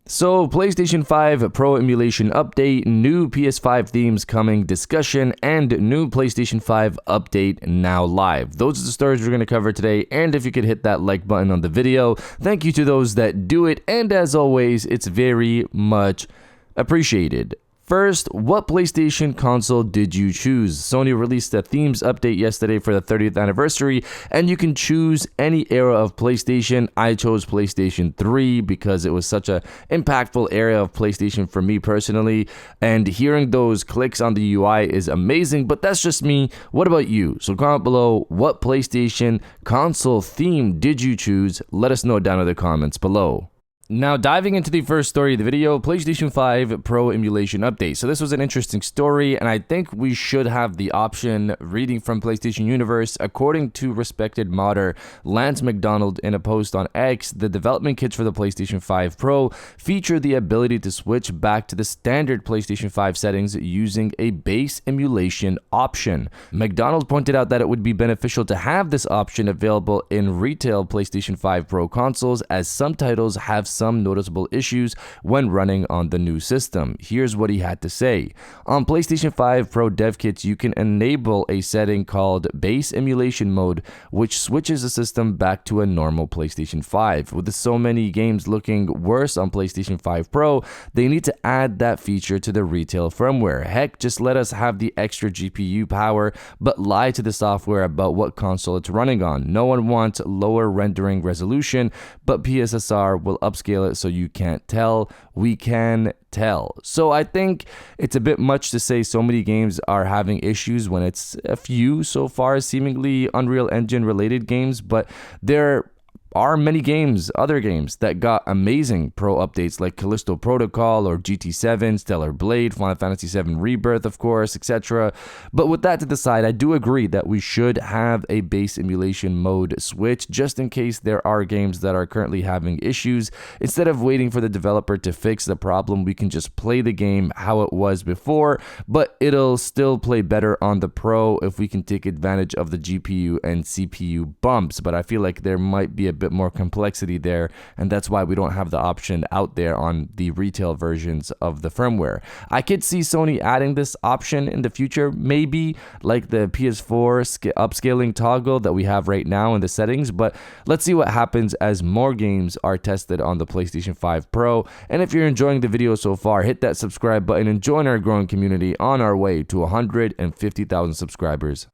So, PlayStation 5 Pro Emulation Update, new PS5 themes coming, discussion, and new PlayStation 5 update now live. Those are the stories we're going to cover today, and if you could hit that like button on the video, thank you to those that do it, and as always, it's very much appreciated. First, what PlayStation console did you choose? Sony released a themes update yesterday for the 30th anniversary, and you can choose any era of PlayStation. I chose PlayStation 3 because it was such an impactful era of PlayStation for me personally, and hearing those clicks on the UI is amazing, but that's just me. What about you? So comment below, what PlayStation console theme did you choose? Let us know down in the comments below. Now, diving into the first story of the video, PlayStation 5 Pro Emulation Update. So this was an interesting story, and I think we should have the option, reading from PlayStation Universe, according to respected modder Lance McDonald in a post on X, the development kits for the PlayStation 5 Pro feature the ability to switch back to the standard PlayStation 5 settings using a base emulation option. McDonald pointed out that it would be beneficial to have this option available in retail PlayStation 5 Pro consoles, as some titles have some noticeable issues when running on the new system. Here's what he had to say. On PlayStation 5 Pro dev kits, you can enable a setting called base emulation mode, which switches the system back to a normal PlayStation 5. With so many games looking worse on PlayStation 5 Pro, they need to add that feature to the retail firmware. Heck, just let us have the extra GPU power, but lie to the software about what console it's running on. No one wants lower rendering resolution, but PSSR will upscale it so you can't tell. We can tell. So I think it's a bit much to say so many games are having issues when it's a few so far seemingly Unreal Engine related games, but there are many games, other games, that got amazing pro updates like Callisto Protocol or GT7, Stellar Blade, Final Fantasy VII Rebirth, of course, etc. But with that to the side, I do agree that we should have a base emulation mode switch just in case there are games that are currently having issues. Instead of waiting for the developer to fix the problem, we can just play the game how it was before, but it'll still play better on the Pro if we can take advantage of the GPU and CPU bumps. But I feel like there might be a bit more complexity there, and that's why we don't have the option out there on the retail versions of the firmware. I could see Sony adding this option in the future, maybe like the PS4 upscaling toggle that we have right now in the settings, but let's see what happens as more games are tested on the PlayStation 5 Pro. And if you're enjoying the video so far, hit that subscribe button and join our growing community on our way to 150,000 subscribers.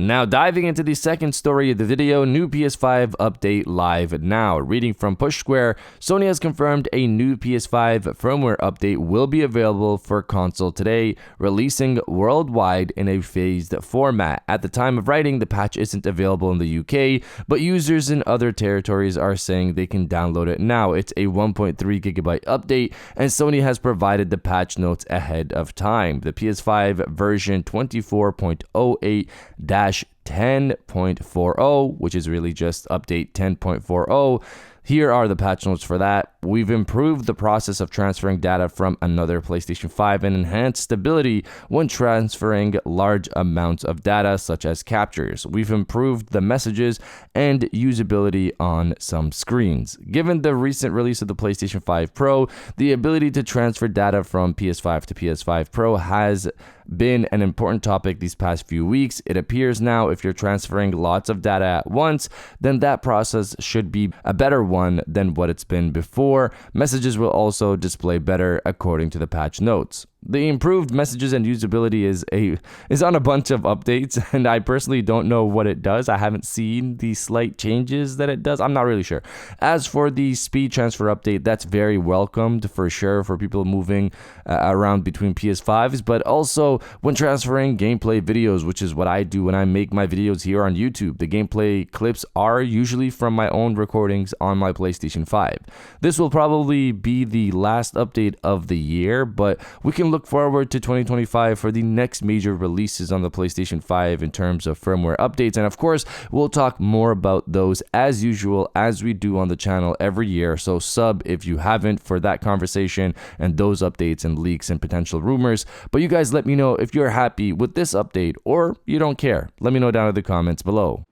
Now diving into the second story of the video, new PS5 update live now. Reading from Push Square, Sony has confirmed a new PS5 firmware update will be available for console today, releasing worldwide in a phased format. At the time of writing, the patch isn't available in the UK, but users in other territories are saying they can download it now. It's a 1.3 gigabyte update, and Sony has provided the patch notes ahead of time. The PS5 version 24.08 10.40, which is really just update 10.40. Here are the patch notes for that. We've improved the process of transferring data from another PlayStation 5 and enhanced stability when transferring large amounts of data, such as captures. We've improved the messages and usability on some screens. Given the recent release of the PlayStation 5 Pro, the ability to transfer data from PS5 to PS5 Pro has been an important topic these past few weeks. It appears now if you're transferring lots of data at once, then that process should be a better one than what it's been before. Messages will also display better according to the patch notes. The improved messages and usability is on a bunch of updates, and I personally don't know what it does. I haven't seen the slight changes that it does. I'm not really sure. As for the speed transfer update, that's very welcomed for sure for people moving around between PS5s, but also when transferring gameplay videos, which is what I do when I make my videos here on YouTube. The gameplay clips are usually from my own recordings on my PlayStation 5. This will probably be the last update of the year, but we can look forward to 2025 for the next major releases on the PlayStation 5 in terms of firmware updates, and of course we'll talk more about those as usual as we do on the channel every year. So sub if you haven't for that conversation and those updates and leaks and potential rumors. But you guys let me know if you're happy with this update or you don't care. Let me know down in the comments below.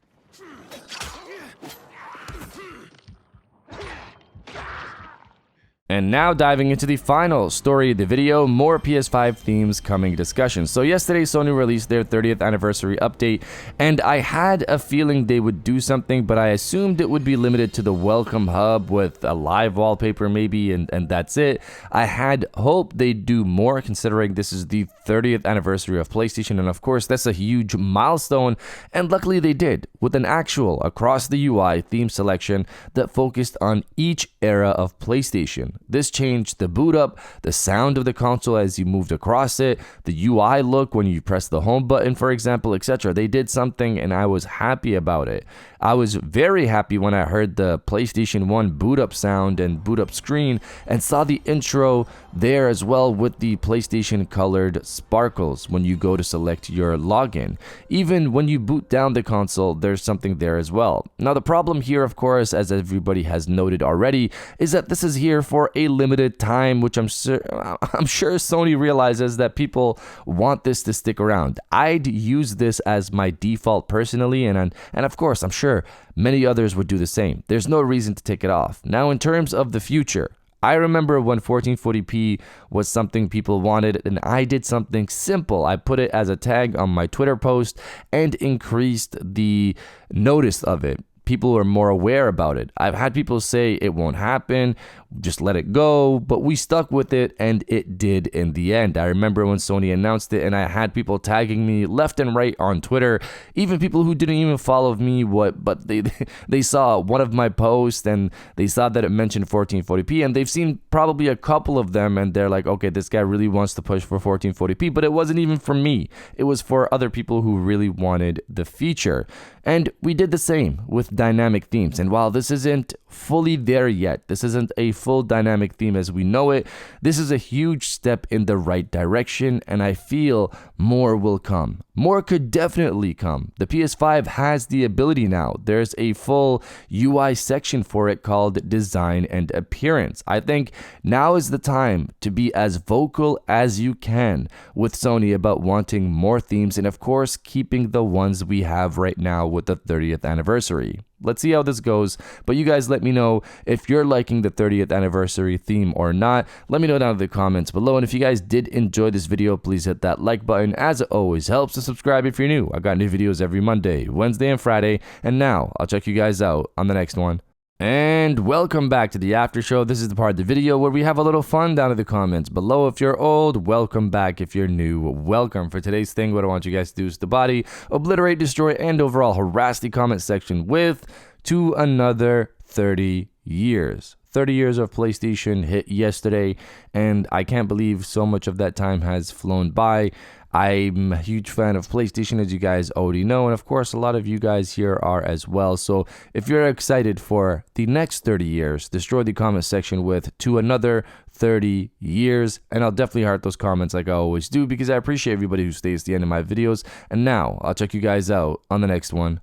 And now diving into the final story of the video, more PS5 themes coming discussion. So yesterday Sony released their 30th anniversary update, and I had a feeling they would do something, but I assumed it would be limited to the welcome hub with a live wallpaper maybe, and that's it. I had hoped they'd do more considering this is the 30th anniversary of PlayStation, and of course that's a huge milestone, and luckily they did, with an actual across the UI theme selection that focused on each era of PlayStation. This changed the boot up, the sound of the console as you moved across it, the UI look when you press the home button, for example, etc. They did something and I was happy about it. I was very happy when I heard the PlayStation 1 boot up sound and boot up screen and saw the intro there as well with the PlayStation colored sparkles when you go to select your login. Even when you boot down the console, there's something there as well. Now the problem here, of course, as everybody has noted already, is that this is here for a limited time, which I'm sure Sony realizes that people want this to stick around. I'd use this as my default personally, and of course I'm sure many others would do the same. There's no reason to take it off. Now in terms of the future, I remember when 1440p was something people wanted, and I did something simple. I put it as a tag on my Twitter post and increased the notice of it. People are more aware about it. I've had people say it won't happen, just let it go, but we stuck with it and it did in the end. I remember when Sony announced it and I had people tagging me left and right on Twitter, even people who didn't even follow me, but they saw one of my posts and they saw that it mentioned 1440p, and they've seen probably a couple of them and they're like, okay, this guy really wants to push for 1440p, but it wasn't even for me. It was for other people who really wanted the feature. And we did the same with dynamic themes. And while this isn't fully there yet, this isn't a full dynamic theme as we know it, this is a huge step in the right direction, and I feel more will come. More could definitely come. The PS5 has the ability now. There's a full UI section for it called Design and Appearance. I think now is the time to be as vocal as you can with Sony about wanting more themes, and of course keeping the ones we have right now with the 30th anniversary. Let's see how this goes, but you guys let me know if you're liking the 30th anniversary theme or not. Let me know down in the comments below, and if you guys did enjoy this video, please hit that like button as it always helps, and subscribe if you're new. I got new videos every Monday, Wednesday, and Friday, and now I'll check you guys out on the next one. And welcome back to the after show. This is the part of the video where we have a little fun down in the comments below. If you're old, welcome back. If you're new, welcome. For today's thing, what I want you guys to do is to body, obliterate, destroy, and overall harass the comment section with "to another 30 years." 30 years of PlayStation hit yesterday, and I can't believe so much of that time has flown by. I'm a huge fan of PlayStation, as you guys already know, and of course a lot of you guys here are as well. So if you're excited for the next 30 years, destroy the comment section with "to another 30 years, and I'll definitely heart those comments like I always do, because I appreciate everybody who stays to the end of my videos. And now I'll check you guys out on the next one.